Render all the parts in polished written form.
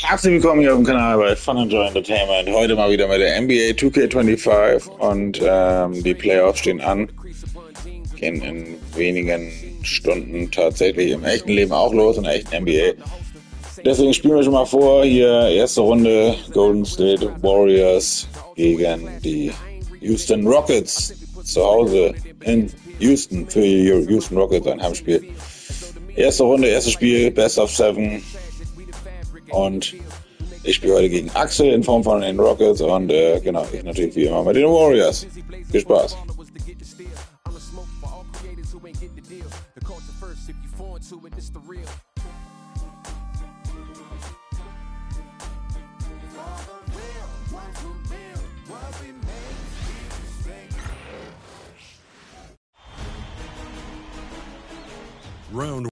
Herzlich willkommen hier auf dem Kanal bei Fun&Joy Entertainment. Heute mal wieder mit der NBA 2K25 und die Playoffs stehen an. Gehen in wenigen Stunden tatsächlich im echten Leben auch los, in der echten NBA. Deswegen spielen wir schon mal vor, hier erste Runde Golden State Warriors gegen die Houston Rockets zu Hause in Houston für die Houston Rockets, ein Heimspiel. Erste Runde, erstes Spiel, Best of 7. Und ich spiele heute gegen Axel in Form von den Rockets und genau, ich natürlich wie immer mit den Warriors. Viel Spaß.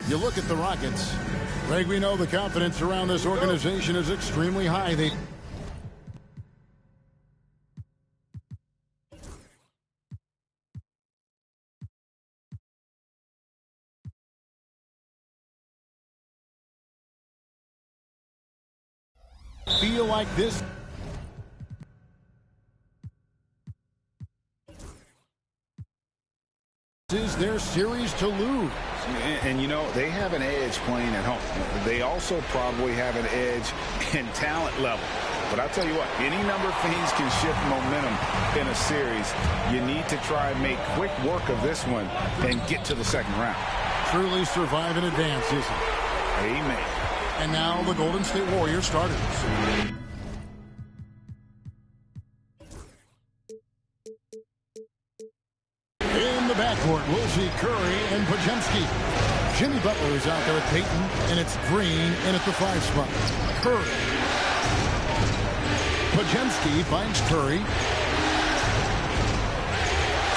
You look at the Rockets. Greg, we know the confidence around this organization is extremely high. They feel like this is their series to lose. And you know, they have an edge playing at home. They also probably have an edge in talent level. But I'll tell you what, any number of things can shift momentum in a series. You need to try and make quick work of this one and get to the second round. Truly survive and advance, isn't it? Amen. And now the Golden State Warriors starters. In the backcourt, we'll see Curry and Podziemski. Jimmy Butler is out there at Peyton, and it's Green in at the 5 spot. Curry. Podziemski finds Curry.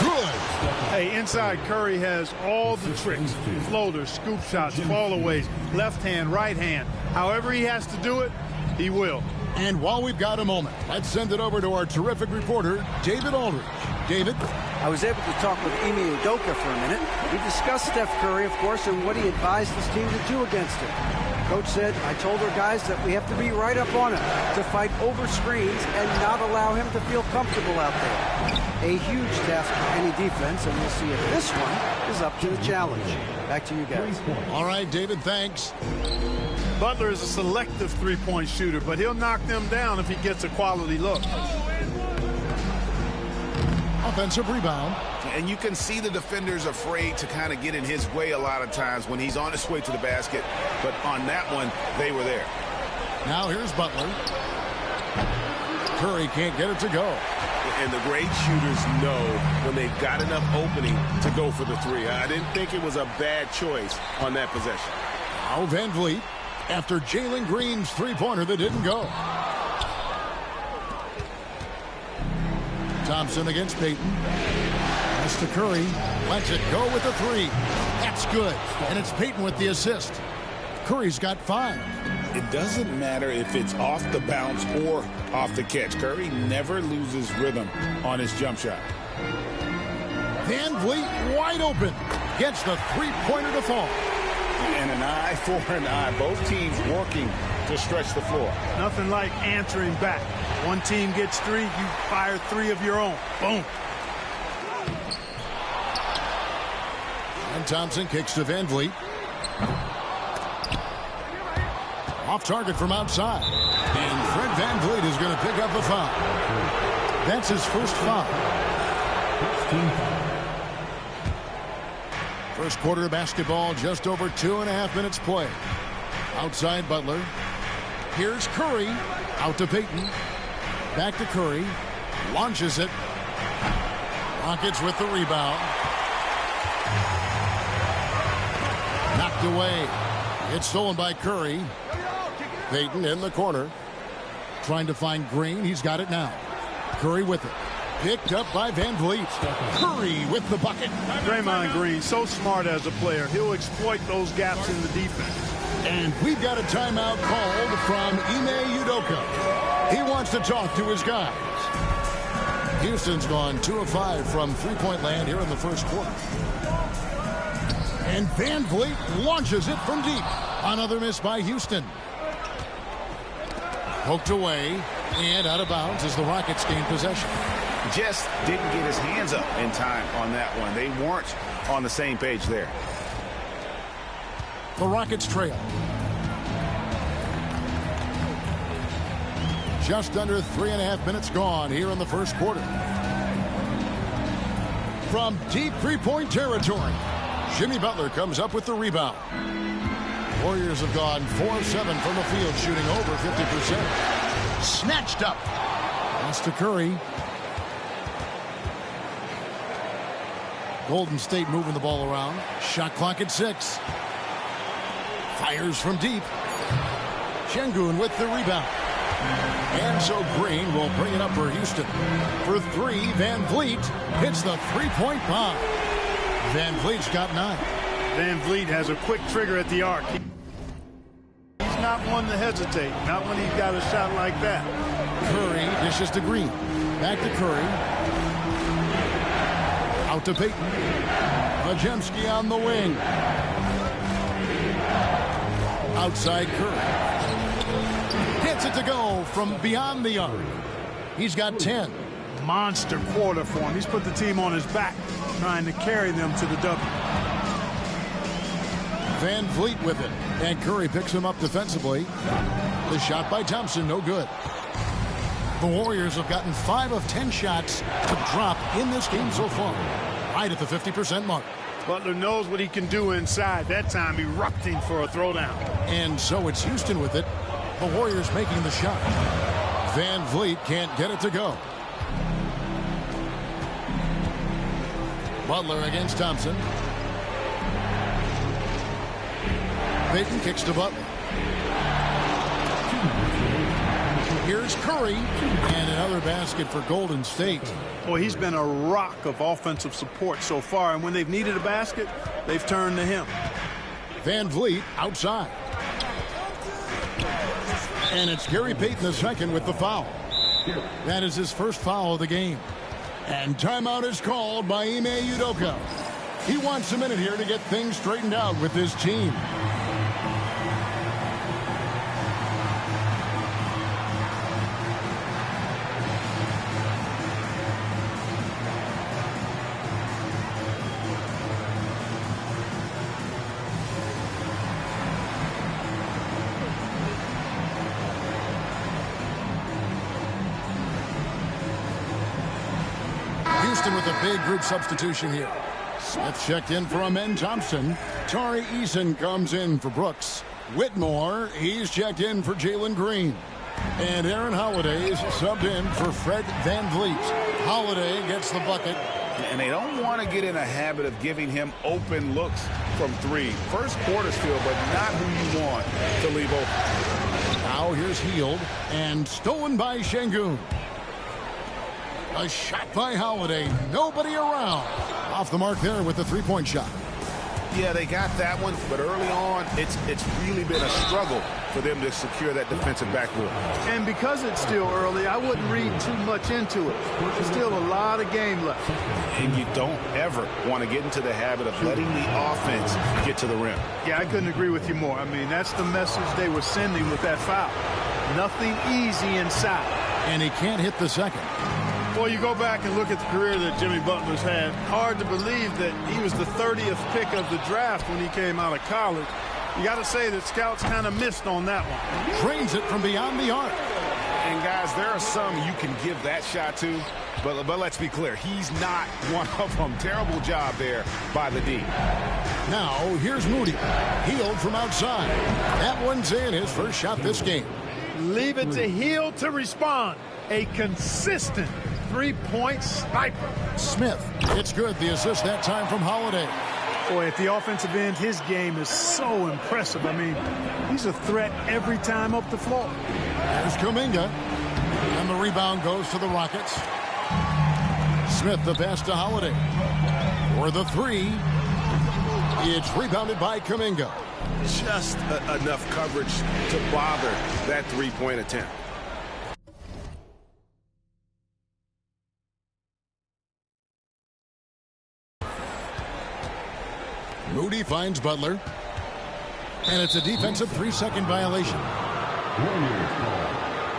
Good. Hey, inside Curry has all the tricks. Floaters, scoop shots, fallaways, left hand, right hand. However he has to do it, he will. And while we've got a moment, let's send it over to our terrific reporter, David Aldridge. David? I was able to talk with Ime Udoka for a minute. We discussed Steph Curry, of course, and what he advised his team to do against him. Coach said, I told our guys that we have to be right up on him to fight over screens and not allow him to feel comfortable out there. A huge task for any defense, and we'll see if this one is up to the challenge. Back to you guys. All right, David, thanks. Butler is a selective three-point shooter, but he'll knock them down if he gets a quality look. Offensive rebound. And you can see the defenders afraid to kind of get in his way a lot of times when he's on his way to the basket. But on that one, they were there. Now here's Butler. Curry can't get it to go. And the great shooters know when they've got enough opening to go for the three. I didn't think it was a bad choice on that possession. Now Van Vliet after Jalen Green's three-pointer that didn't go. Thompson against Peyton. Pass to Curry. Lets it go with the three. That's good. And it's Peyton with the assist. Curry's got 5. It doesn't matter if it's off the bounce or off the catch. Curry never loses rhythm on his jump shot. Van Vliet wide open. Gets the three-pointer to fall. And an eye for an eye. Both teams working to stretch the floor. Nothing like answering back. One team gets 3, you fire 3 of your own. Boom. And Thompson kicks to Van Vliet. Off target from outside. And Fred Van Vliet is going to pick up a foul. That's his first foul. First quarter of basketball, just over 2.5 minutes play. Outside Butler. Here's Curry. Out to Peyton. Back to Curry. Launches it. Rockets with the rebound. Knocked away. It's stolen by Curry. Peyton in the corner. Trying to find Green. He's got it now. Curry with it. Picked up by Van Vliet. Curry with the bucket. Draymond Green, so smart as a player. He'll exploit those gaps in the defense. And we've got a timeout called from Ime Udoka. He wants to talk to his guys. Houston's gone 2 of 5 from three-point land here in the first quarter. And Van Vliet launches it from deep. Another miss by Houston. Poked away and out of bounds as the Rockets gain possession. Just didn't get his hands up in time on that one. They weren't on the same page there. The Rockets trail. Just under 3.5 minutes gone here in the first quarter. From deep three-point territory, Jimmy Butler comes up with the rebound. Warriors have gone 4 of 7 from the field, shooting over 50%. Snatched up. Pass to Curry. Golden State moving the ball around. Shot clock at 6. Fires from deep. Şengün with the rebound. And so Green will bring it up for Houston. For 3, Van Vliet hits the three-point bomb. Van Vliet's got 9. Van Vliet has a quick trigger at the arc. He's not one to hesitate, not when he's got a shot like that. Curry dishes to Green. Back to Curry. Out to Payton. Majemski on the wing. Outside Curry. Gets it to go from beyond the arc. He's got 10. Monster quarter for him. He's put the team on his back, trying to carry them to the W. Van Vliet with it. And Curry picks him up defensively. The shot by Thompson, no good. The Warriors have gotten 5 of 10 shots to drop in this game so far. Right at the 50% mark. Butler knows what he can do inside. That time erupting for a throwdown. And so it's Houston with it. The Warriors making the shot. Van Vliet can't get it to go. Butler against Thompson. Payton kicks to Butler. Here's Curry. And another basket for Golden State. Boy, he's been a rock of offensive support so far. And when they've needed a basket, they've turned to him. Van Vliet outside. And it's Gary Payton II with the foul. That is his first foul of the game. And timeout is called by Ime Udoka. He wants a minute here to get things straightened out with his team. With a big group substitution here. Smith checked in for Amen Thompson. Tari Eason comes in for Brooks. Whitmore, he's checked in for Jalen Green. And Aaron Holiday's subbed in for Fred Van Vliet. Holiday gets the bucket. And they don't want to get in a habit of giving him open looks from 3. First quarter still, but not who you want to leave open. Now here's Hield and stolen by Şengün. A shot by Holiday. Nobody around. Off the mark there with the three-point shot. Yeah, they got that one, but early on, it's really been a struggle for them to secure that defensive backboard. And because it's still early, I wouldn't read too much into it. There's still a lot of game left. And you don't ever want to get into the habit of letting the offense get to the rim. Yeah, I couldn't agree with you more. I mean, that's the message they were sending with that foul. Nothing easy inside. And he can't hit the second. Well, you go back and look at the career that Jimmy Butler's had. Hard to believe that he was the 30th pick of the draft when he came out of college. You got to say that scouts kind of missed on that one. Drains it from beyond the arc. And, guys, there are some you can give that shot to, but let's be clear. He's not one of them. Terrible job there by the D. Now, here's Moody. Hield from outside. That one's in, his first shot this game. Leave it to Hield to respond. A consistent three-point sniper. Smith, it's good. The assist that time from Holiday. Boy, at the offensive end, his game is so impressive. I mean, he's a threat every time up the floor. There's Kuminga. And the rebound goes to the Rockets. Smith, the pass to Holiday. For the 3. It's rebounded by Kuminga. Just enough coverage to bother that three-point attempt. Moody finds Butler. And it's a defensive 3-second violation.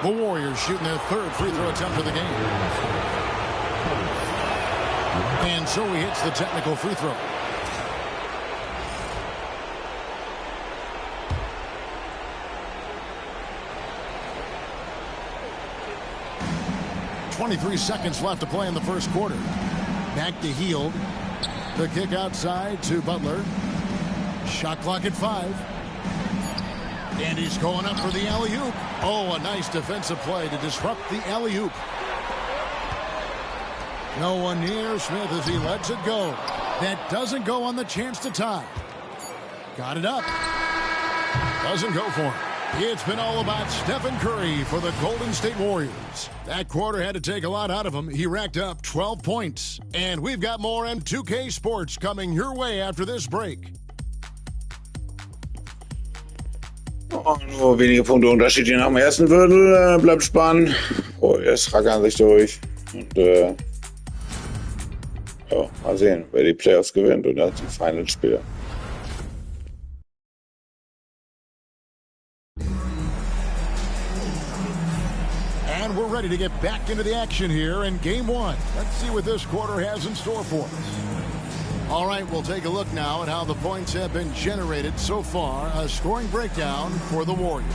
The Warriors shooting their third free throw attempt of the game. And so he hits the technical free throw. .23 seconds left to play in the first quarter. Back to Hield. The kick outside to Butler. Shot clock at 5. And he's going up for the alley-oop. Oh, a nice defensive play to disrupt the alley-oop. No one near Smith as he lets it go. That doesn't go on the chance to tie. Got it up. Doesn't go for him. It's been all about Stephen Curry for the Golden State Warriors. That quarter had to take a lot out of him. He racked up 12 points. And we've got more M2K Sports coming your way after this break. Oh, nur wenige Punkte Unterschied hier nach dem ersten Viertel. Bleibt spannend. Oh, jetzt rackern sich durch. Und ja, mal sehen, wer die Playoffs gewinnt oder die Finals-Spieler. And we're ready to get back into the action here in Game 1. Let's see what this quarter has in store for us. All right, we'll take a look now at how the points have been generated so far. A scoring breakdown for the Warriors.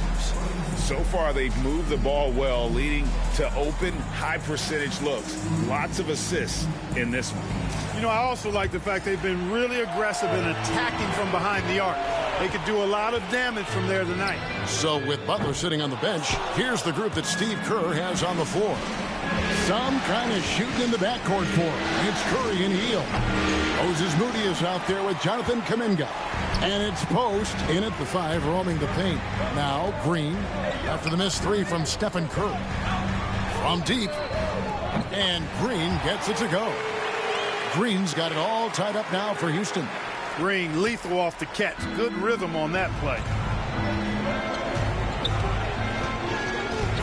So far, they've moved the ball well, leading to open, high-percentage looks. Lots of assists in this one. You know, I also like the fact they've been really aggressive in attacking from behind the arc. They could do a lot of damage from there tonight. So with Butler sitting on the bench, here's the group that Steve Kerr has on the floor. Some kind of shooting in the backcourt for him. It's Curry and Hield. Moses Moody is out there with Jonathan Kuminga. And it's Post in at the 5, roaming the paint. Now Green after the missed 3 from Stephen Curry. From deep. And Green gets it to go. Green's got it all tied up now for Houston. Green lethal off the catch. Good rhythm on that play.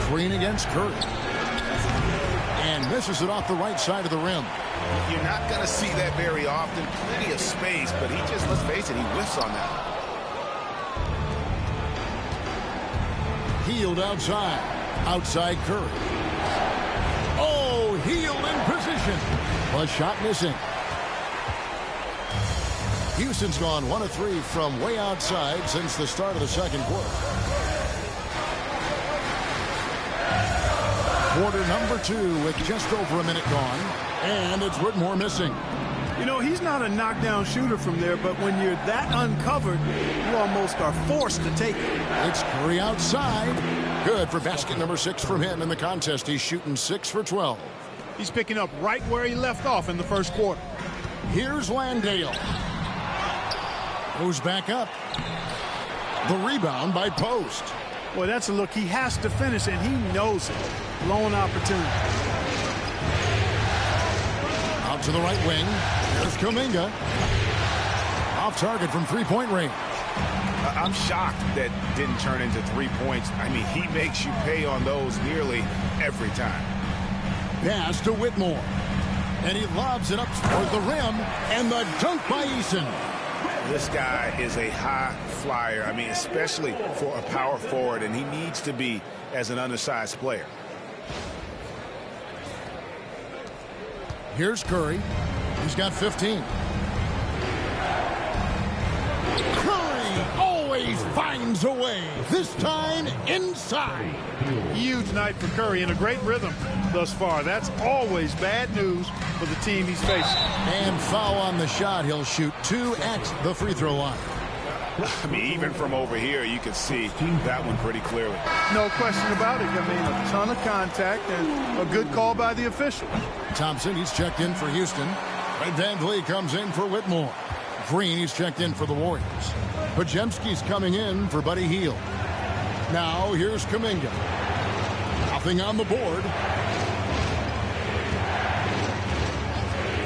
Green against Curry. And misses it off the right side of the rim. You're not going to see that very often. Plenty of space, but he just, let's face it, he whiffs on that. Hield outside. Outside Curry. Oh, Hield in position. A shot missing. Houston's gone 1 of 3 from way outside since the start of the second quarter. Quarter number 2 with just over a minute gone. And it's Whitmore missing. You know, he's not a knockdown shooter from there, but when you're that uncovered, you almost are forced to take it. It's Curry outside. Good for basket number 6 from him in the contest. He's shooting 6 for 12. He's picking up right where he left off in the first quarter. Here's Landale. Goes back up. The rebound by Post. Boy, that's a look he has to finish, and he knows it. Lone opportunity. Out to the right wing. There's Kuminga. Off target from three-point range. I'm shocked that didn't turn into 3 points. I mean, he makes you pay on those nearly every time. Pass to Whitmore. And he lobs it up toward the rim. And the dunk by Eason. This guy is a high flyer. I mean, especially for a power forward, and he needs to be as an undersized player. Here's Curry. He's got 15. Curry always finds a way. This time inside. Huge night for Curry and a great rhythm thus far. That's always bad news for the team he's facing. And foul on the shot. He'll shoot 2 at the free throw line. I mean, even from over here, you can see that one pretty clearly. No question about it. I mean, a ton of contact and a good call by the official. Thompson, he's checked in for Houston. And Van Vliet comes in for Whitmore. Green, he's checked in for the Warriors. Podziemski's coming in for Buddy Hield. Now, here's Kuminga. Nothing on the board.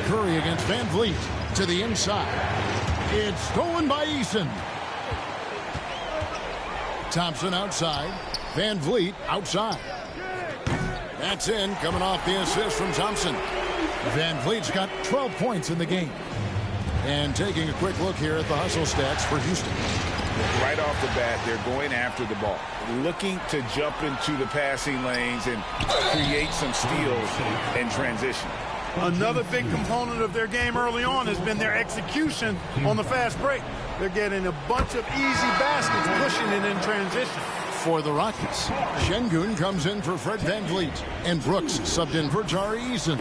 Curry against Van Vliet to the inside. It's stolen by Eason. Thompson outside. Van Vliet outside. That's in, coming off the assist from Thompson. Van Vliet's got 12 points in the game. And taking a quick look here at the hustle stats for Houston. right off the bat, they're going after the ball, looking to jump into the passing lanes and create some steals in transition. Another big component of their game early on has been their execution on the fast break. They're getting a bunch of easy baskets, pushing it in transition. For the Rockets, Şengün comes in for Fred VanVleet, and Brooks subbed in for Tari Eason.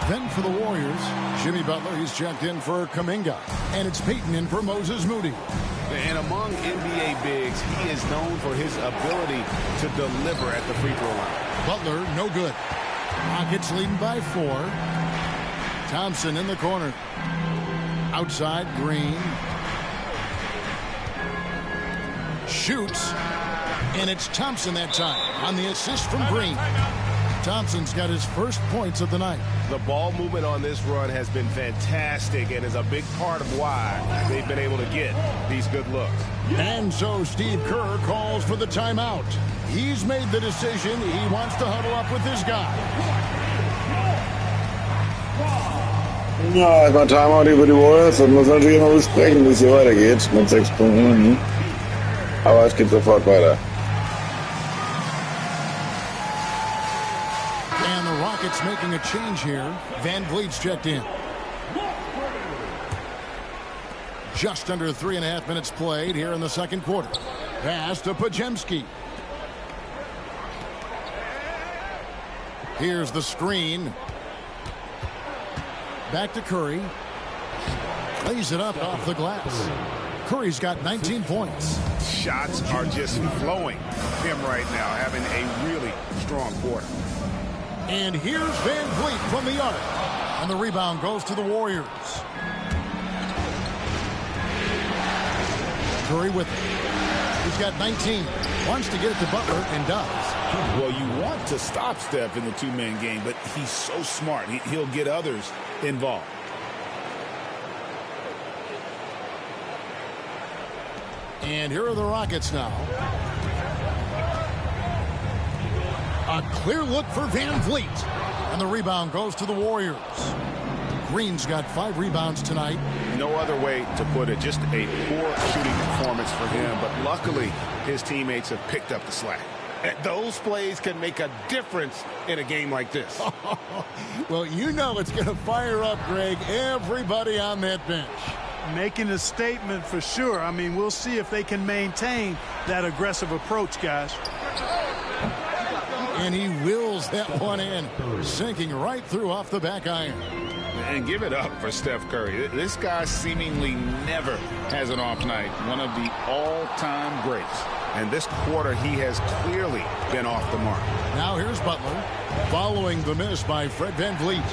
Then for the Warriors, Jimmy Butler, he's checked in for Kuminga, and it's Payton in for Moses Moody. And among NBA bigs, he is known for his ability to deliver at the free throw line. Butler, no good. Rockets leading by 4. Thompson in the corner. Outside, Green. Shoots. And it's Thompson that time on the assist from Green. Thompson's got his first points of the night. The ball movement on this run has been fantastic and is a big part of why they've been able to get these good looks. And so Steve Kerr calls for the timeout. He's made the decision. He wants to huddle up with his guy. Ja, erstmal Timeout über die Warriors. Das muss man natürlich immer besprechen, wie es hier weitergeht mit 6 Punkten. Aber es geht sofort weiter. And the Rockets making a change here. VanVleet's checked in. Just under 3.5 minutes played here in the second quarter. Pass to Podziemski. Here's the screen. Back to Curry. Lays it up off the glass. Curry's got 19 points. Shots are just flowing him right now, having a really strong quarter. And here's VanVleet from the arc. And the rebound goes to the Warriors. Curry with it. He's got 19. Wants to get it to Butler and does. Well, you want to stop Steph in the two-man game, but he's so smart. He'll get others involved. And here are the Rockets now. A clear look for VanVleet. And the rebound goes to the Warriors. Green's got 5 rebounds tonight. No other way to put it. Just a poor shooting performance for him. But luckily, his teammates have picked up the slack. Those plays can make a difference in a game like this. Well, you know it's going to fire up, Greg, everybody on that bench. Making a statement for sure. I mean, we'll see if they can maintain that aggressive approach, guys. And he wills that one in, sinking right through off the back iron. And give it up for Steph Curry. This guy seemingly never has an off night. One of the all-time greats. And this quarter, he has clearly been off the mark. Now here's Butler, following the miss by Fred VanVleet.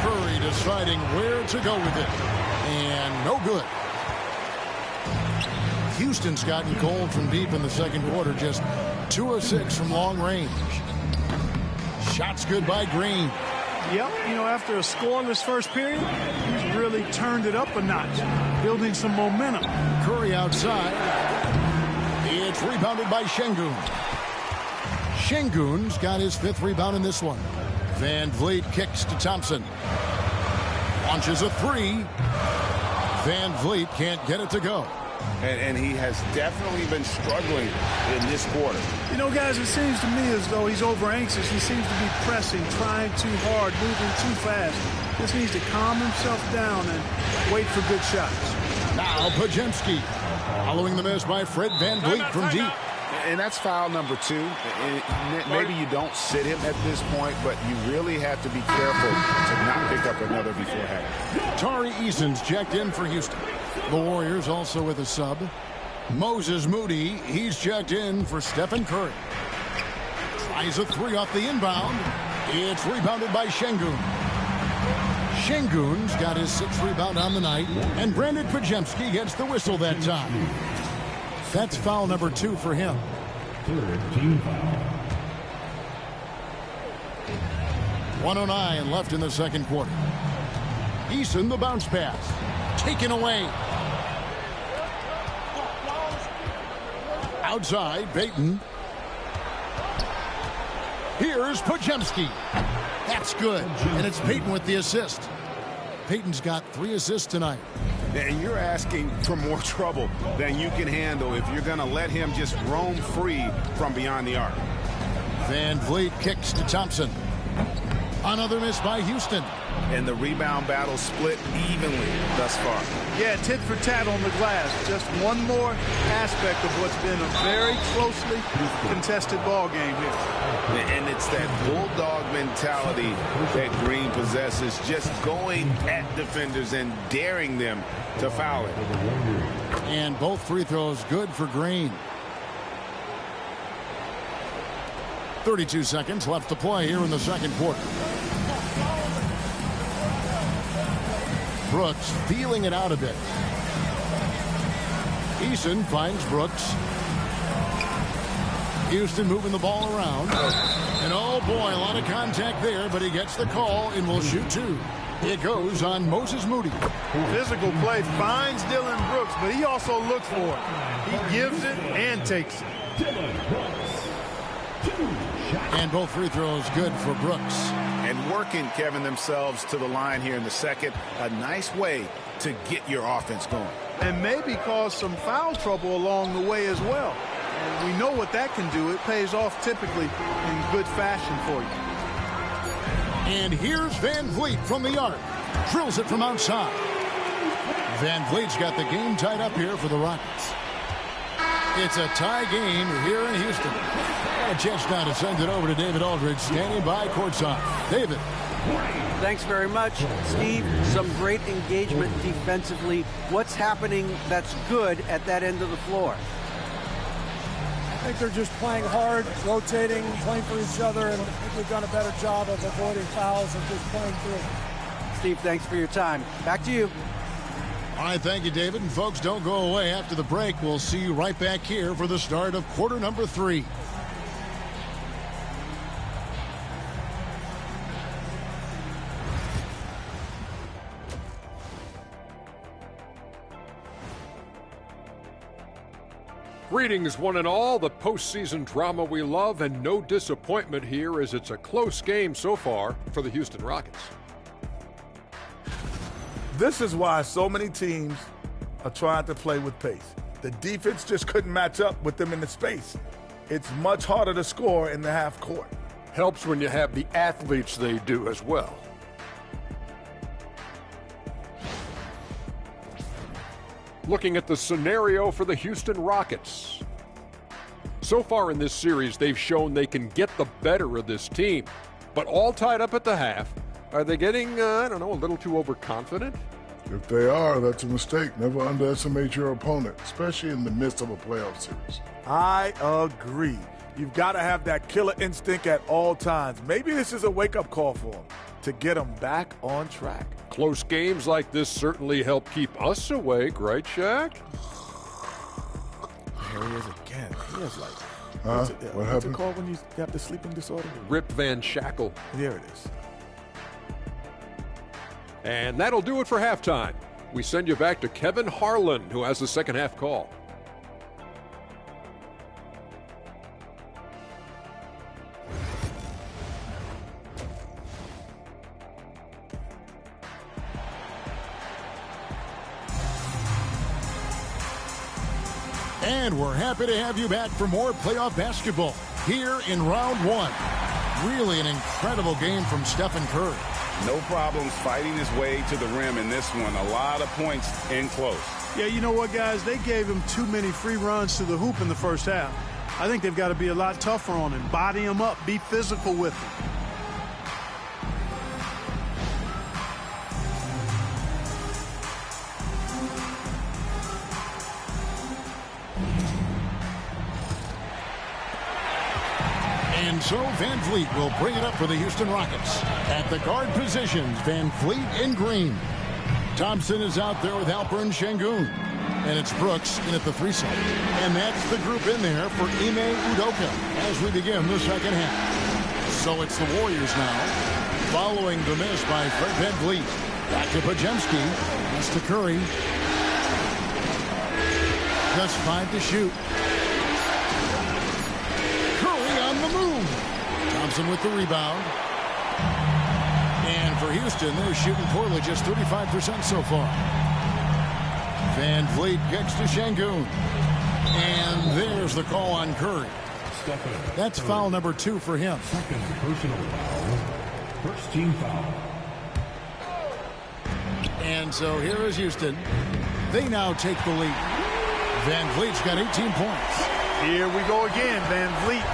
Curry deciding where to go with it. And no good. Houston's gotten cold from deep in the second quarter. Just 2 of 6 from long range. Shots good by Green. Yep, you know, after a scoreless first period, he's really turned it up a notch, building some momentum. Curry outside. It's rebounded by Şengün. Şengün's got his 5th rebound in this one. VanVleet kicks to Thompson. Launches a 3. VanVleet can't get it to go. And he has definitely been struggling in this quarter. You know, guys, it seems to me as though he's over-anxious. He seems to be pressing, trying too hard, moving too fast. Just needs to calm himself down and wait for good shots. Now Podziemski, following the miss by Fred VanVleet from deep. And that's foul number 2. Maybe you don't sit him at this point, but you really have to be careful to not pick up another before having. Tari Eason's checked in for Houston. The Warriors also with a sub. Moses Moody, he's checked in for Stephen Curry. Tries a 3 off the inbound. It's rebounded by Şengün. Şengün's got his 6th rebound on the night, and Brandon Podziemski gets the whistle that time. That's foul number 2 for him. 1:09 left in the second quarter. Eason, the bounce pass. Taken away. Outside, Payton. Here's Podziemski. That's good. And it's Payton with the assist. Payton's got 3 assists tonight. And you're asking for more trouble than you can handle if you're going to let him just roam free from beyond the arc. Van Vliet kicks to Thompson. Another miss by Houston. And the rebound battle split evenly thus far. Yeah, tit for tat on the glass. Just one more aspect of what's been a very closely contested ball game here. And it's that bulldog mentality that Green possesses, just going at defenders and daring them to foul it. And both free throws good for Green. 32 seconds left to play here in the second quarter. Brooks feeling it out a bit. Eason finds Brooks. Houston moving the ball around. And oh boy, a lot of contact there, but he gets the call and will shoot two. It goes on Moses Moody. Physical play finds Dylan Brooks, but he also looks for it. He gives it and takes it. And both free throws good for Brooks. And working, Kevin, themselves to the line here in the second. A nice way to get your offense going. And maybe cause some foul trouble along the way as well. And we know what that can do. It pays off typically in good fashion for you. And here's Van Vliet from the arc. Drills it from outside. Van Vliet's got the game tied up here for the Rockets. It's a tie game here in Houston. And a chance now to send it over to David Aldridge, standing by courtside. David. Thanks very much, Steve. Some great engagement defensively. What's happening that's good at that end of the floor? I think they're just playing hard, rotating, playing for each other, and I think we've done a better job of avoiding fouls and just playing through. Steve, thanks for your time. Back to you. All right, thank you, David. And folks, don't go away after the break. We'll see you right back here for the start of quarter number 3. Greetings, one and all. The postseason drama we love, and no disappointment here as it's a close game so far for the Houston Rockets. This is why so many teams are trying to play with pace. The defense just couldn't match up with them in the space. It's much harder to score in the half court. Helps when you have the athletes they do as well. Looking at the scenario for the Houston Rockets. So far in this series, they've shown they can get the better of this team, but all tied up at the half. Are they getting, a little too overconfident? If they are, that's a mistake. Never underestimate your opponent, especially in the midst of a playoff series. I agree. You've got to have that killer instinct at all times. Maybe this is a wake-up call for them to get them back on track. Close games like this certainly help keep us awake, right, Shaq? Here he is again. He is like, what what's happened? it called when you have the sleeping disorder? Rip Van Shackle. There it is. And that'll do it for halftime. We send you back to Kevin Harlan, who has the second half call. And we're happy to have you back for more playoff basketball here in round 1. Really an incredible game from Stephen Curry. No problems fighting his way to the rim in this one. A lot of points in close. Yeah, you know what, guys? They gave him too many free runs to the hoop in the first half. I think they've got to be a lot tougher on him. Body him up. Be physical with him. And so Van Vliet will bring it up for the Houston Rockets. At the guard positions, Van Vliet and Green. Thompson is out there with Halpern Şengün. And it's Brooks in at the 3 side. And that's the group in there for Ime Udoka as we begin the second half. So it's the Warriors now, following the miss by Fred Van Vliet. Back to Podziemski. Pass to Curry. Just 5 to shoot. The move. Thompson with the rebound. And for Houston, they're shooting poorly, just 35% so far. Van Vliet kicks to Şengün. And there's the call on Curry. That's foul number 2 for him. Second personal foul. First team foul. And so here is Houston. They now take the lead. Van Vliet's got 18 points. Here we go again. Van Vliet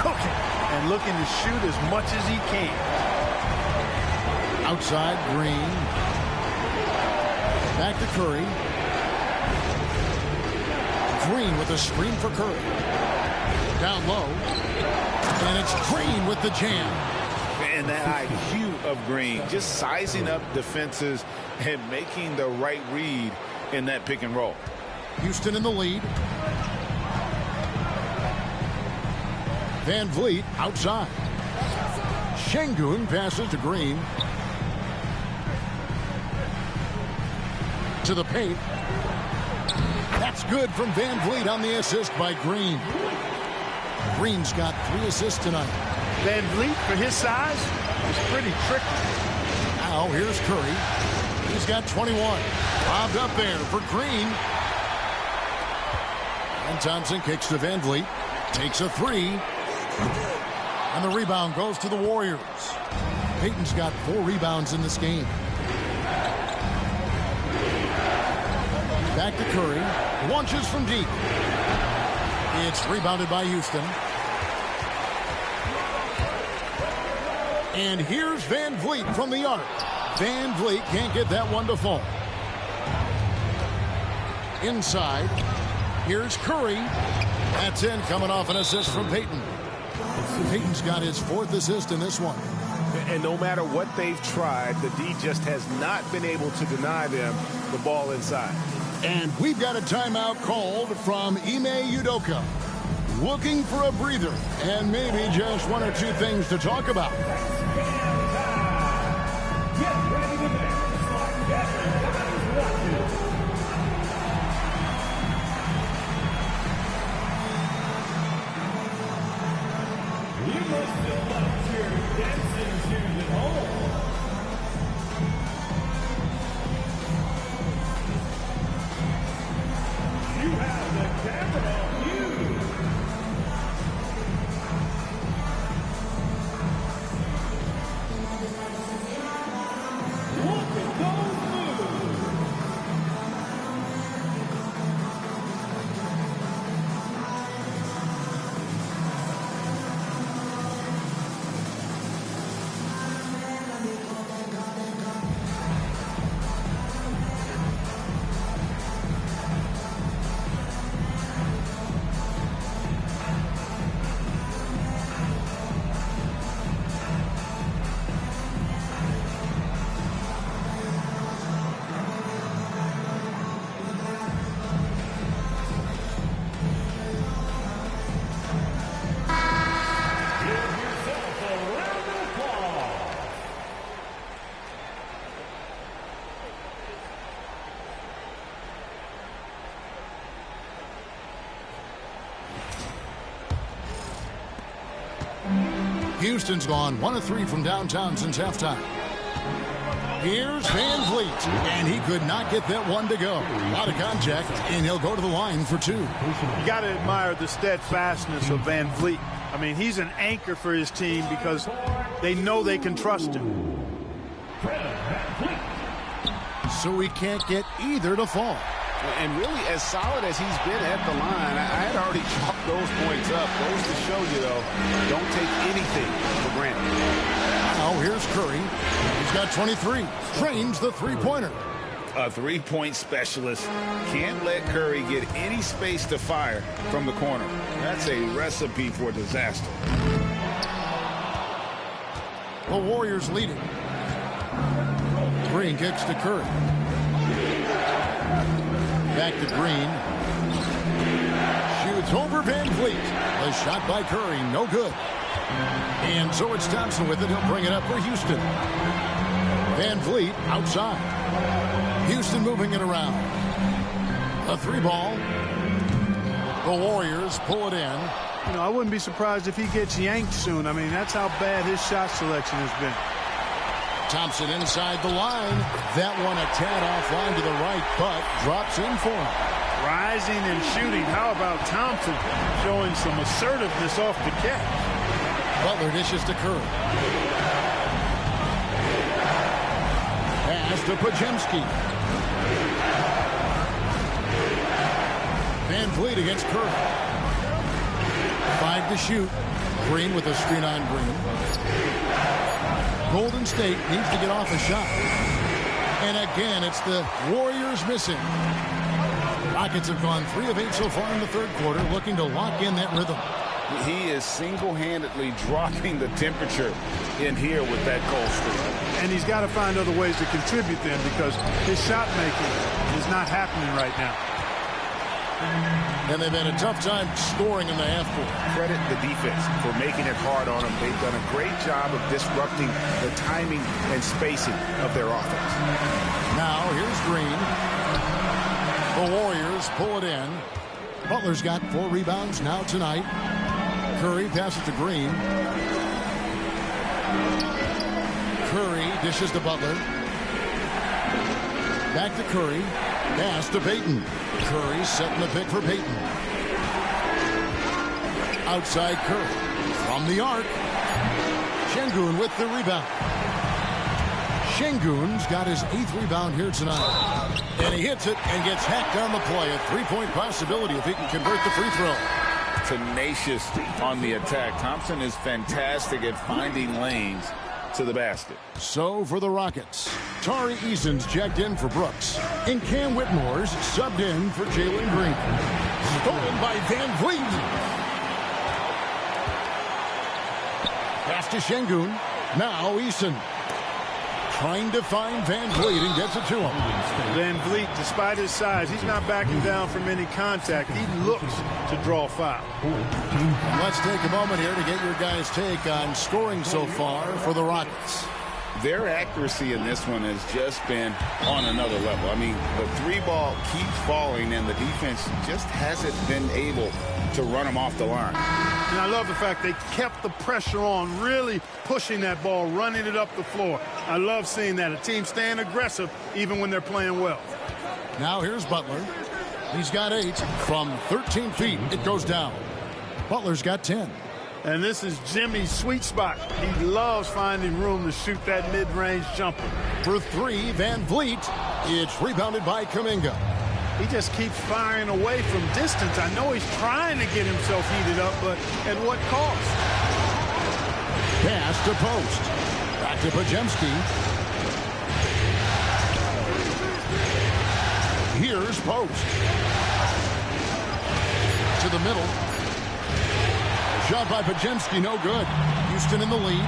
cooking and looking to shoot as much as he can. Outside, Green. Back to Curry. Green with a screen for Curry. Down low. And it's Green with the jam. And that IQ of Green, just sizing up defenses and making the right read in that pick and roll. Houston in the lead. Van Vliet outside. Şengün passes to Green. To the paint. That's good from Van Vliet on the assist by Green. Green's got 3 assists tonight. Van Vliet, for his size, is pretty tricky. Now here's Curry. He's got 21. Bobbed up there for Green. And Thompson kicks to Van Vliet. Takes a 3. And the rebound goes to the Warriors. Payton's got 4 rebounds in this game. Back to Curry. Launches from deep. It's rebounded by Houston. And here's Van Vliet from the arc. Van Vliet can't get that one to fall. Inside. Here's Curry. That's in, coming off an assist from Payton. Payton's got his 4th assist in this one. And no matter what they've tried, the D just has not been able to deny them the ball inside. And we've got a timeout called from Ime Udoka. Looking for a breather and maybe just 1 or 2 things to talk about. Houston's gone 1 of 3 from downtown since halftime. Here's Van Vliet, and he could not get that one to go. A lot of contact, and he'll go to the line for 2. You got to admire the steadfastness of Van Vliet. I mean, he's an anchor for his team because they know they can trust him. So he can't get either to fall. And really, as solid as he's been at the line, I had already chalked those points up. Goes to show you, though, don't take anything for granted. Now here's Curry. He's got 23. Trains the 3-pointer. A 3-point specialist. Can't let Curry get any space to fire from the corner. That's a recipe for disaster. The Warriors lead it. Green kicks to Curry. Back to Green. Shoots over Van Vliet. A shot by Curry, no good. And so it's Thompson with it. He'll bring it up for Houston. Van Vliet outside. Houston moving it around. A 3-ball. The Warriors pull it in. You know, I wouldn't be surprised if he gets yanked soon. I mean, that's how bad his shot selection has been. Thompson inside the line. That one a tad offline to the right, but drops in for him. Rising and shooting. How about Thompson showing some assertiveness off the catch? Butler dishes to Curry. Pass to Podziemski. Van Vliet against Curry. 5 to shoot. Green with a screen on Green. Golden State needs to get off a shot. And again, it's the Warriors missing. Rockets have gone 3 of 8 so far in the third quarter, looking to lock in that rhythm. He is single-handedly dropping the temperature in here with that cold streak. And he's got to find other ways to contribute then, because his shot making is not happening right now. And they've had a tough time scoring in the half court. Credit the defense for making it hard on them. They've done a great job of disrupting the timing and spacing of their offense. Now here's Green. The Warriors pull it in. Butler's got 4 rebounds now tonight. Curry passes to Green. Curry dishes to Butler. Back to Curry. Pass to Payton. Curry setting the pick for Payton. Outside Curry. From the arc. Şengün with the rebound. Şengün's got his 8th rebound here tonight. And he hits it and gets hacked on the play. A 3-point possibility if he can convert the free throw. Tenacious on the attack. Thompson is fantastic at finding lanes to the basket. So for the Rockets, Tari Eason's checked in for Brooks. And Cam Whitmore's subbed in for Jalen Green. Stolen by Van Vliet. Pass to Şengün. Now Eason. Trying to find Van Vliet and gets it to him. Van Vliet, despite his size, he's not backing down from any contact. He looks to draw foul. Let's take a moment here to get your guys' take on scoring so far for the Rockets. Their accuracy in this one has just been on another level. I mean, the 3-ball keeps falling, and the defense just hasn't been able to run them off the line. And I love the fact they kept the pressure on, really pushing that ball, running it up the floor. I love seeing that. A team staying aggressive even when they're playing well. Now here's Butler. He's got 8 from 13 feet. It goes down. Butler's got 10. And this is Jimmy's sweet spot. He loves finding room to shoot that mid-range jumper. For 3, Van Vliet. It's rebounded by Kuminga. He just keeps firing away from distance. I know he's trying to get himself heated up, but at what cost? Pass to post. Back to Podziemski. Here's post. To the middle. Shot by Podziemski, no good. Houston in the lead.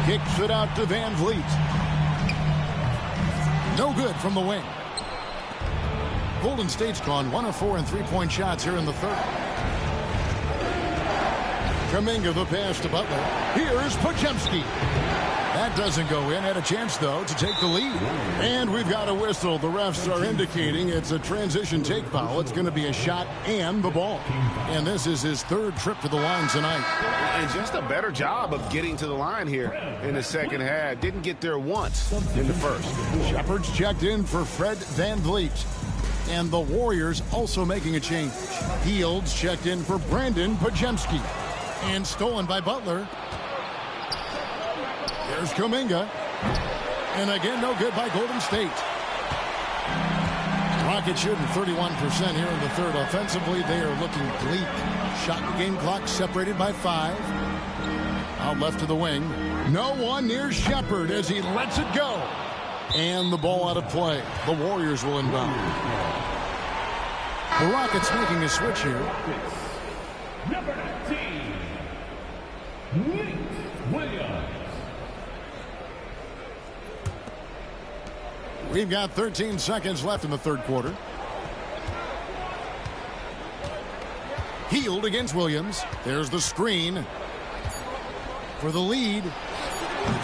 Kicks it out to Van Vliet. No good from the wing. Golden State's gone 1 of 4 in 3-point shots here in the third. Kuminga the pass to Butler. Here's Podziemski. That doesn't go in. Had a chance, though, to take the lead. And we've got a whistle. The refs are indicating it's a transition take foul. It's going to be a shot and the ball. And this is his 3rd trip to the line tonight. And just a better job of getting to the line here in the second half. Didn't get there once in the first. Shepard's checked in for Fred Van Vliet. And the Warriors also making a change. Fields checked in for Brandon Podziemski. And stolen by Butler. There's Kuminga. And again, no good by Golden State. Rockets shooting 31% here in the third. Offensively, they are looking bleak. Shot game clock separated by 5. Out left to the wing. No one near Shepard as he lets it go. And the ball out of play. The Warriors will inbound. The Rockets making a switch here. Number 19, Williams. We've got 13 seconds left in the third quarter. Hield against Williams. There's the screen for the lead.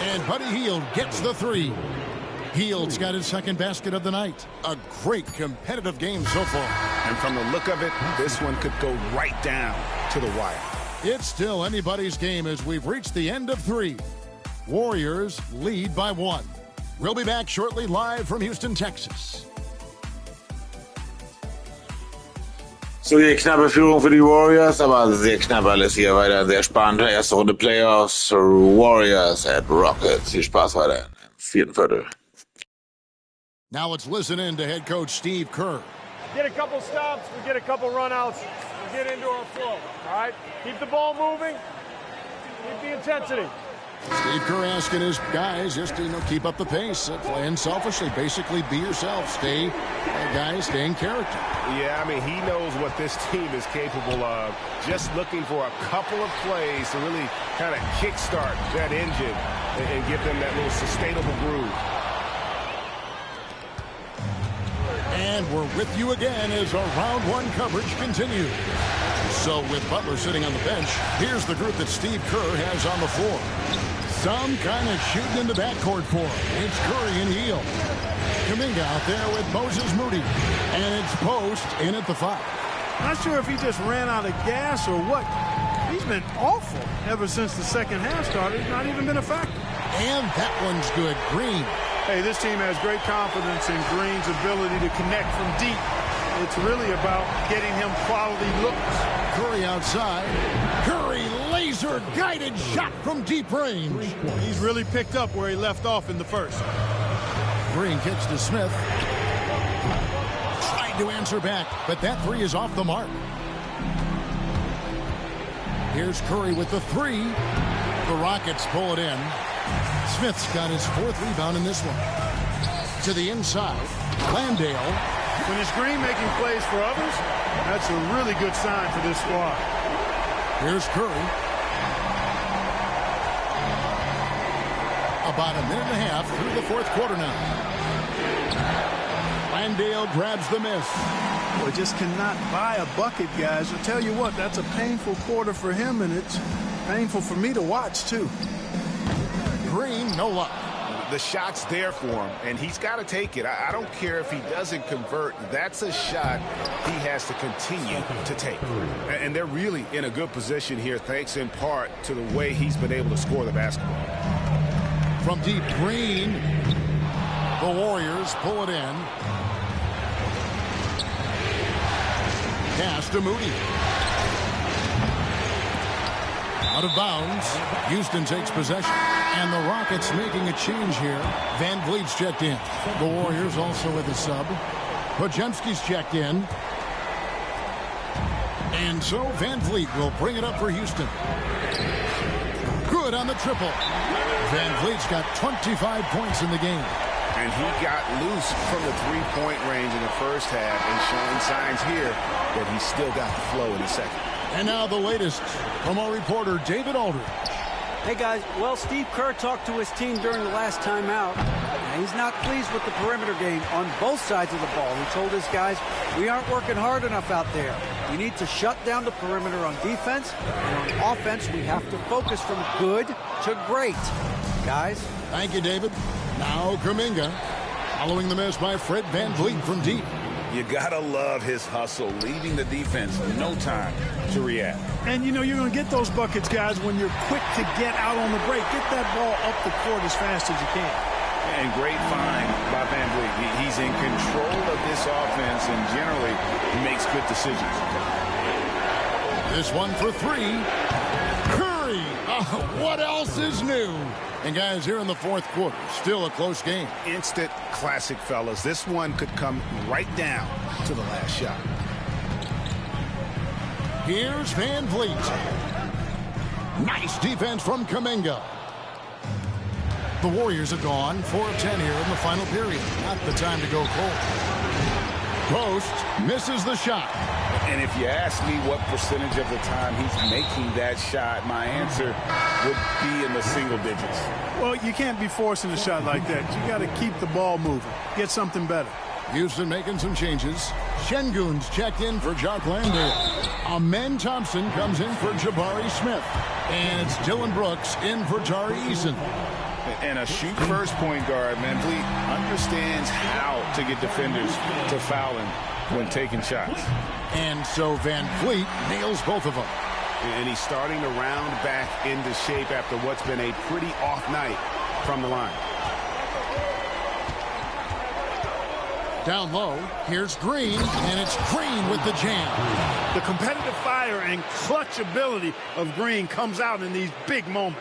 And Buddy Hield gets the 3. Hield's got his 2nd basket of the night. A great competitive game so far. And from the look of it, this one could go right down to the wire. It's still anybody's game as we've reached the end of 3. Warriors lead by 1. We'll be back shortly live from Houston, Texas. So, die knappe Führung für die Warriors, aber sehr knapp alles hier weiter. Sehr spannend. Erste Runde Playoffs. Warriors at Rockets. Viel Spaß weiter im 4. Viertel. Now let's listen in to head coach Steve Kerr. Get a couple stops, we get a couple runouts, we get into our flow, all right? Keep the ball moving, keep the intensity. Steve Kerr asking his guys just to keep up the pace, play unselfishly, basically be yourself, stay in character. Yeah, I mean, he knows what this team is capable of. Just looking for a couple of plays to really kind of kickstart that engine and give them that little sustainable groove. And we're with you again as our round 1 coverage continues. So with Butler sitting on the bench, here's the group that Steve Kerr has on the floor. Some kind of shooting in the backcourt for him. It's Curry and Heel. Kuminga out there with Moses Moody. And it's Post in at the 5. Not sure if he just ran out of gas or what. He's been awful ever since the second half started. Not even been a factor. And that one's good. Green. Hey, this team has great confidence in Green's ability to connect from deep. It's really about getting him quality looks. Curry outside. Curry laser-guided shot from deep range. He's really picked up where he left off in the first. Green kicks to Smith. Tried to answer back, but that 3 is off the mark. Here's Curry with the 3. The Rockets pull it in. Smith's got his 4th rebound in this one. To the inside. Landale. When it's Green making plays for others, that's a really good sign for this squad. Here's Curry. About a minute and a half through the 4th quarter now. Landale grabs the miss. Well, just cannot buy a bucket, guys. I'll tell you what, that's a painful quarter for him, and it's painful for me to watch, too. Green, no luck. The shot's there for him, and he's got to take it. I don't care if he doesn't convert. That's a shot he has to continue to take. And they're really in a good position here, thanks in part to the way he's been able to score the basketball. From deep, Green. The Warriors pull it in. Pass to Moody. Out of bounds. Houston takes possession. And the Rockets making a change here. Van Vliet's checked in. The Warriors also with a sub. Podziemski's checked in. And so Van Vliet will bring it up for Houston. Good on the triple. Van Vliet's got 25 points in the game. And he got loose from the three-point range in the first half and showing signs here that he's still got the flow in the second. And now the latest from our reporter, David Aldridge. Hey, guys. Well, Steve Kerr talked to his team during the last timeout. He's not pleased with the perimeter game on both sides of the ball. He told his guys, we aren't working hard enough out there. We need to shut down the perimeter on defense. And on offense, we have to focus from good to great. Guys. Thank you, David. Now Kuminga, following the miss by Fred Van Vliet from deep. You gotta love his hustle, leaving the defense no time to react. And you know you're going to get those buckets, guys, when you're quick to get out on the break. Get that ball up the court as fast as you can. And great find by Van Vliet. He's in control of this offense and generally makes good decisions. This one for 3. Curry. What else is new? And guys, here in the fourth quarter, still a close game. Instant classic, fellas. This one could come right down to the last shot. Here's Van Vliet. Nice defense from Kuminga. The Warriors have gone 4 of 10 here in the final period. Not the time to go cold. Post misses the shot. And if you ask me what percentage of the time he's making that shot, my answer would be in the single digits. Well, you can't be forcing a shot like that. You got to keep the ball moving. Get something better. Houston making some changes. Şengün's checked in for Jock Landale. Amen Thompson comes in for Jabari Smith. And it's Dylan Brooks in for Tari Eason. And a shoot-first point guard, Van Vliet understands how to get defenders to foul him when taking shots. And so Van Vliet nails both of them. And he's starting to round back into shape after what's been a pretty off night from the line. Down low, here's Green, and it's Green with the jam. The competitive fire and clutch ability of Green comes out in these big moments.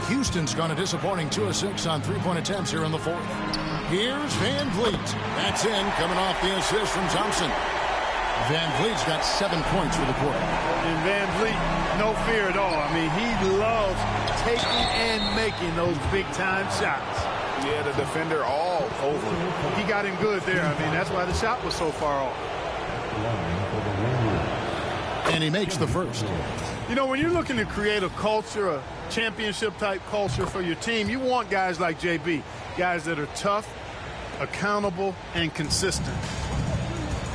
Houston's gone a disappointing 2 of 6 on three-point attempts here in the fourth. Here's Van Vliet. That's in, coming off the assist from Thompson. Van Vliet's got 7 points for the quarter. And Van Vliet, no fear at all. I mean, he loves taking and making those big-time shots. Yeah, the defender all over. He got him good there. I mean, that's why the shot was so far off. And he makes the first. You know, when you're looking to create a culture, a championship-type culture for your team, you want guys like JB, guys that are tough, accountable, and consistent.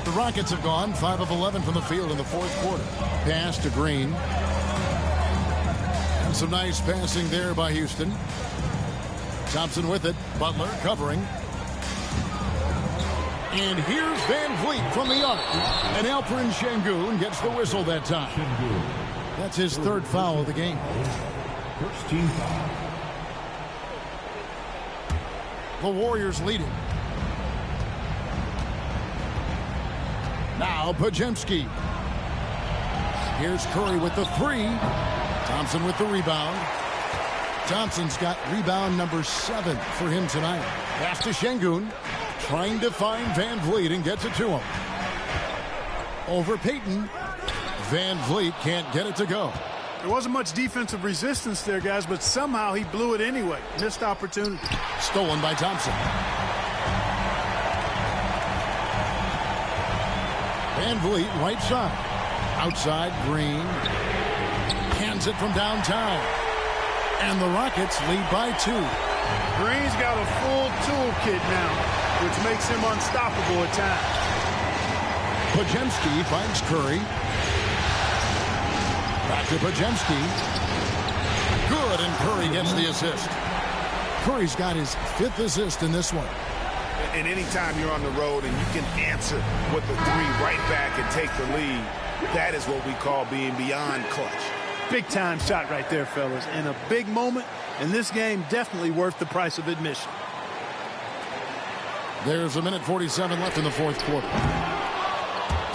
The Rockets have gone 5 of 11 from the field in the fourth quarter. Pass to Green. And some nice passing there by Houston. Thompson with it. Butler covering. And here's Van Vliet from the arc. And Alperen Sengun gets the whistle that time. That's his third foul of the game. First team foul. The Warriors leading. Now Podziemski. Here's Curry with the three. Thompson with the rebound. Thompson's got rebound number 7 for him tonight. Pass to Sengun. Trying to find Van Vliet and gets it to him. Over Payton. Van Vliet can't get it to go. There wasn't much defensive resistance there, guys, but somehow he blew it anyway. Missed opportunity. Stolen by Thompson. Van Vliet, right side. Outside, Green. Hands it from downtown. And the Rockets lead by 2. Green's got a full toolkit now, which makes him unstoppable at times. Podziemski finds Curry. Back to Podziemski. Good, and Curry gets the assist. Curry's got his 5th assist in this one. And anytime you're on the road and you can answer with the 3 right back and take the lead, that is what we call being beyond clutch. Big-time shot right there, fellas. In a big moment, and this game definitely worth the price of admission. There's a minute 47 left in the fourth quarter.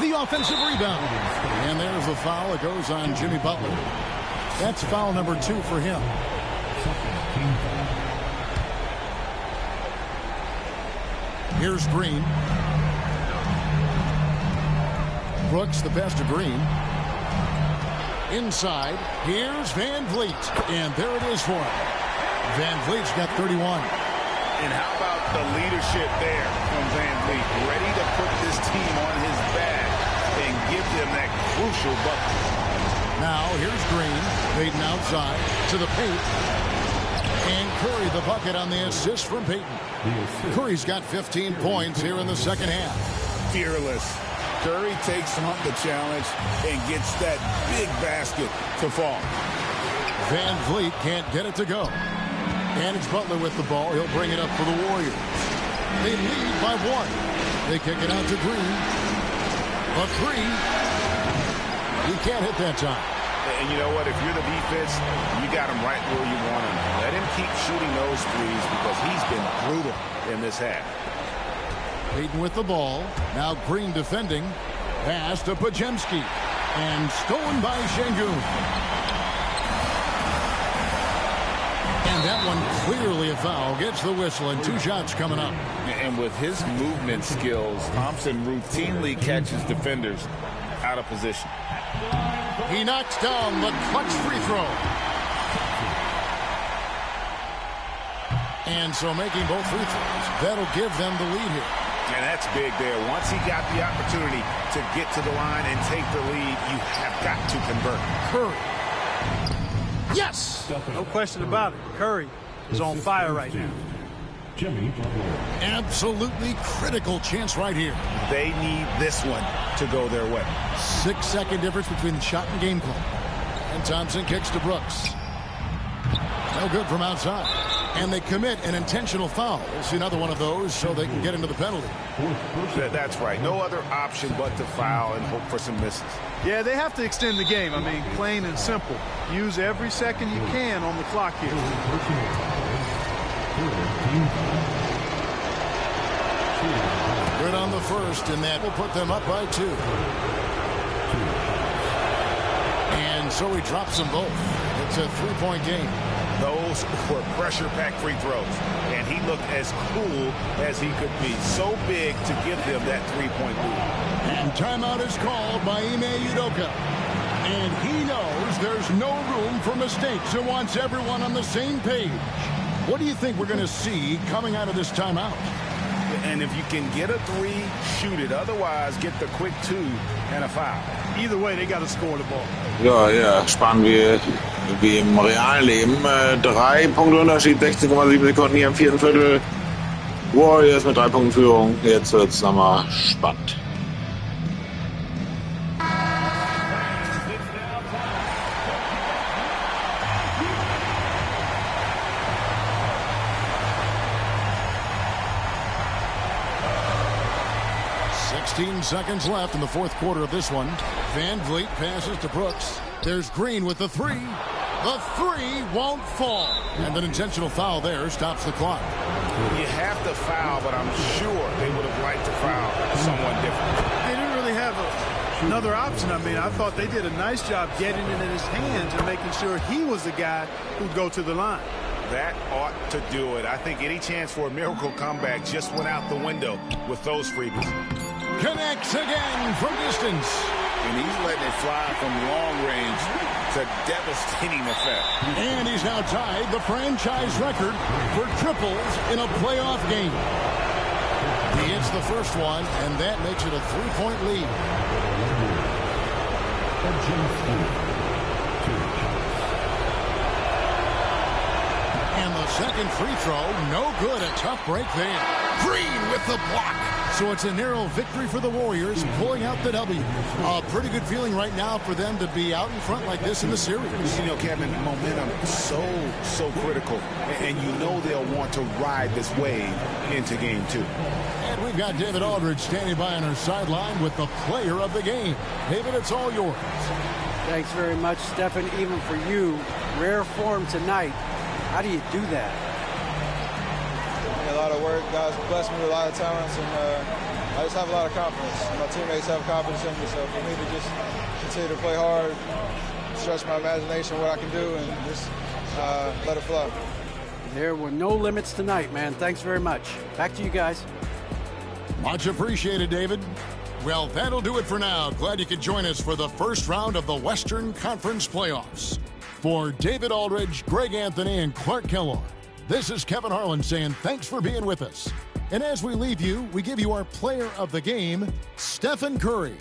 The offensive rebound. And there's the foul. It goes on Jimmy Butler. That's foul number 2 for him. Here's Green. Brooks, the pass to Green. Inside, here's Van Vliet. And there it is for him. Van Vliet's got 31. And how about the leadership there from Van Vliet? Ready to put this team on his back and give them that crucial bucket. Now, here's Green. Payton outside to the paint. And Curry the bucket on the assist from Payton. Curry's got 15 points here in the second half. Fearless. Curry takes on the challenge and gets that big basket to fall. Van Vliet can't get it to go. And it's Butler with the ball. He'll bring it up for the Warriors. They lead by 1. They kick it out to Green. A 3. He can't hit that time. And you know what? If you're the defense, you got him right where you want him. Let him keep shooting those threes because he's been brutal in this half. Payton with the ball. Now Green defending. Pass to Podziemski. And stolen by Sengun. And that one clearly a foul. Gets the whistle and 2 shots coming up. And with his movement skills, Thompson routinely catches defenders out of position. He knocks down the clutch free throw. And so making both free throws, that'll give them the lead here. And that's big there. Once he got the opportunity to get to the line and take the lead, you have got to convert. Curry. Yes! No question about it. Curry is on fire right now. Jimmy Butler. Absolutely critical chance right here. They need this one to go their way. 6-second difference between the shot and game clock. And Thompson kicks to Brooks. No good from outside. And they commit an intentional foul. We'll see another one of those so they can get into the penalty. That's right. No other option but to foul and hope for some misses. Yeah, they have to extend the game. I mean, plain and simple. Use every second you can on the clock here. Good on the first, and that will put them up by 2. And so he drops them both. It's a 3-point game. Those were pressure-packed free throws, and he looked as cool as he could be. So big to give them that 3-point lead. And timeout is called by Ime Udoka. And he knows there's no room for mistakes and wants everyone on the same page. What do you think we're going to see coming out of this timeout? And if you can get a 3, shoot it. Otherwise, get the quick 2 and a foul. Either way, they got to score the ball. Ja, spannend wie im realen Leben. 3 Punkte Unterschied, 16,7 Sekunden hier im 4. Viertel. Warriors mit 3 Punkten Führung. Jetzt wird es nochmal spannend. Seconds left in the fourth quarter of this one. Van Vliet passes to Brooks. There's Green with the 3. The 3 won't fall. And an intentional foul there stops the clock. You have to foul, but I'm sure they would have liked to foul someone different. They didn't really have another option. I mean, I thought they did a nice job getting it in his hands and making sure he was the guy who'd go to the line. That ought to do it. I think any chance for a miracle comeback just went out the window with those freebies. Connects again from distance. And he's letting it fly from long range to devastating effect. And he's now tied the franchise record for triples in a playoff game. He hits the first one, and that makes it a 3-point lead. And the second free throw, no good. A tough break there. Green with the block. So it's a narrow victory for the Warriors, pulling out the W. A pretty good feeling right now for them to be out in front like this in the series. You know, Kevin, momentum so critical. And you know they'll want to ride this wave into game 2. And we've got David Aldridge standing by on our sideline with the player of the game. David, it's all yours. Thanks very much, Stephen. Even for you, rare form tonight. How do you do that? A lot of work. Guys blessed me with a lot of talents, and I just have a lot of confidence. My teammates have confidence in me, so for me to just continue to play hard, stretch my imagination, what I can do, and just let it flow. There were no limits tonight, man. Thanks very much. Back to you guys. Much appreciated, David. Well, that'll do it for now. Glad you could join us for the first round of the Western Conference Playoffs. For David Aldridge, Greg Anthony, and Clark Kellogg, this is Kevin Harlan saying thanks for being with us. And as we leave you, we give you our player of the game, Stephen Curry.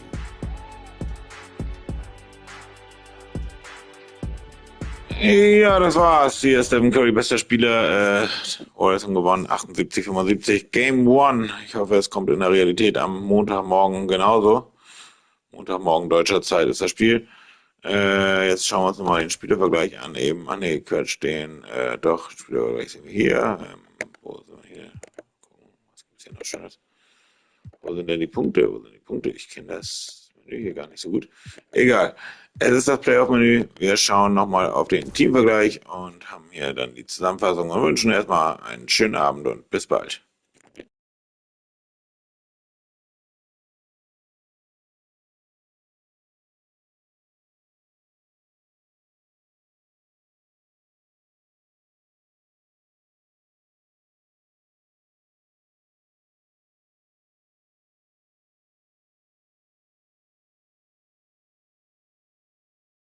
Ja, das war's. Hier ist Stephen Curry, bester Spieler. Warriors haben gewonnen, 78-75. Game 1. Ich hoffe, es kommt in der Realität am Montagmorgen genauso. Montagmorgen deutscher Zeit ist das Spiel. Jetzt schauen wir uns nochmal den Spielervergleich an. Quatsch, Spielervergleich sehen wir hier. Wo sind wir hier? Gucken, was gibt's hier noch Schönes? Wo sind denn die Punkte? Ich kenne das Menü hier gar nicht so gut. Egal. Es ist das Playoff-Menü. Wir schauen nochmal auf den Teamvergleich und haben hier dann die Zusammenfassung und wünschen erstmal einen schönen Abend und bis bald.